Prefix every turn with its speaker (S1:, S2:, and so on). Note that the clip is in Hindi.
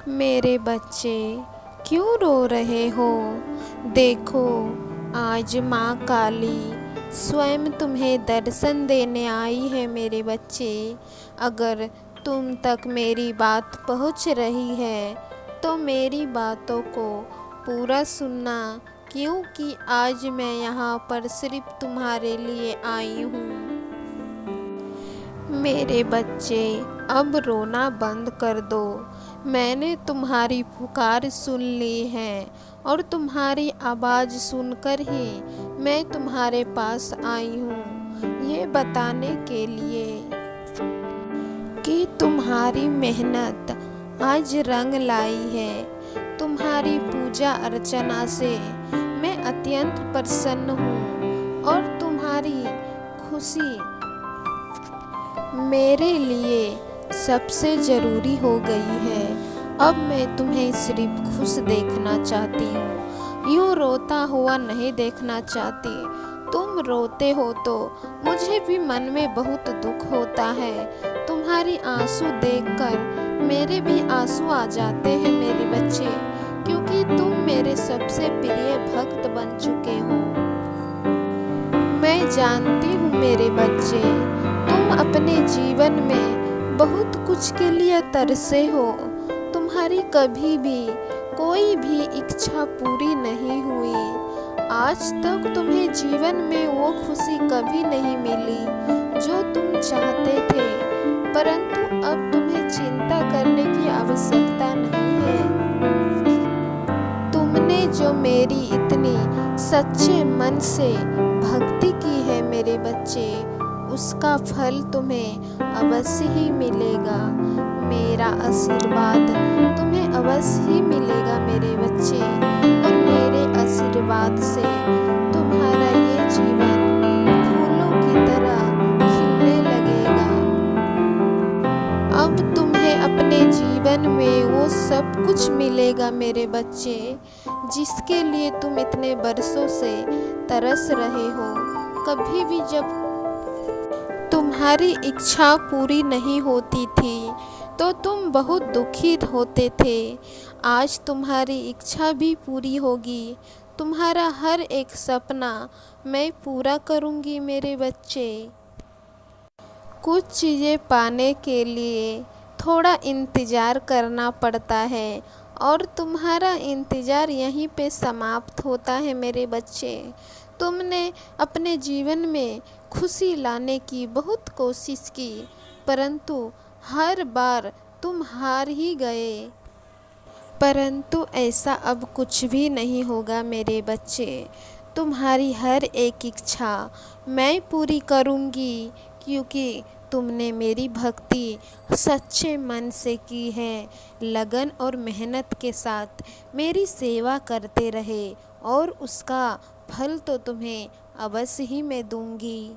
S1: मेरे बच्चे क्यों रो रहे हो? देखो, आज माँ काली स्वयं तुम्हें दर्शन देने आई है मेरे बच्चे। अगर तुम तक मेरी बात पहुँच रही है तो मेरी बातों को पूरा सुनना, क्योंकि आज मैं यहाँ पर सिर्फ तुम्हारे लिए आई हूँ। मेरे बच्चे, अब रोना बंद कर दो। मैंने तुम्हारी पुकार सुन ली है और तुम्हारी आवाज़ सुनकर ही मैं तुम्हारे पास आई हूँ, ये बताने के लिए कि तुम्हारी मेहनत आज रंग लाई है। तुम्हारी पूजा अर्चना से मैं अत्यंत प्रसन्न हूँ और तुम्हारी खुशी मेरे लिए सबसे ज़रूरी हो गई है। अब मैं तुम्हें सिर्फ खुश देखना चाहती हूँ, यूँ रोता हुआ नहीं देखना चाहती। तुम रोते हो तो मुझे भी मन में बहुत दुख होता है। तुम्हारी आंसू देखकर मेरे भी आंसू आ जाते हैं मेरे बच्चे, क्योंकि तुम मेरे सबसे प्रिय भक्त बन चुके हो। मैं जानती हूँ मेरे बच्चे, तुम अपने जीवन में बहुत कुछ के लिए तरसे हो। तुम्हारी कभी भी कोई भी इच्छा पूरी नहीं हुई। आज तक तुम्हें जीवन में वो खुशी कभी नहीं मिली जो तुम चाहते थे, परंतु अब तुम्हें चिंता करने की आवश्यकता नहीं है। तुमने जो मेरी इतनी सच्चे मन से भक्ति की है मेरे बच्चे, उसका फल तुम्हें अवश्य ही मिलेगा। मेरा आशीर्वाद तुम्हें अवश्य ही मिलेगा मेरे बच्चे, और मेरे आशीर्वाद से तुम्हारा ये जीवन फूलों की तरह खिलने लगेगा। अब तुम्हें अपने जीवन में वो सब कुछ मिलेगा मेरे बच्चे, जिसके लिए तुम इतने बरसों से तरस रहे हो। कभी भी जब तुम्हारी इच्छा पूरी नहीं होती थी तो तुम बहुत दुखी होते थे। आज तुम्हारी इच्छा भी पूरी होगी। तुम्हारा हर एक सपना मैं पूरा करूँगी मेरे बच्चे। कुछ चीज़ें पाने के लिए थोड़ा इंतज़ार करना पड़ता है, और तुम्हारा इंतज़ार यहीं पे समाप्त होता है मेरे बच्चे। तुमने अपने जीवन में खुशी लाने की बहुत कोशिश की, परंतु हर बार तुम हार ही गए। परंतु ऐसा अब कुछ भी नहीं होगा मेरे बच्चे। तुम्हारी हर एक इच्छा मैं पूरी करूँगी, क्योंकि तुमने मेरी भक्ति सच्चे मन से की है। लगन और मेहनत के साथ मेरी सेवा करते रहे, और उसका फल तो तुम्हें अवश्य ही मैं दूंगी।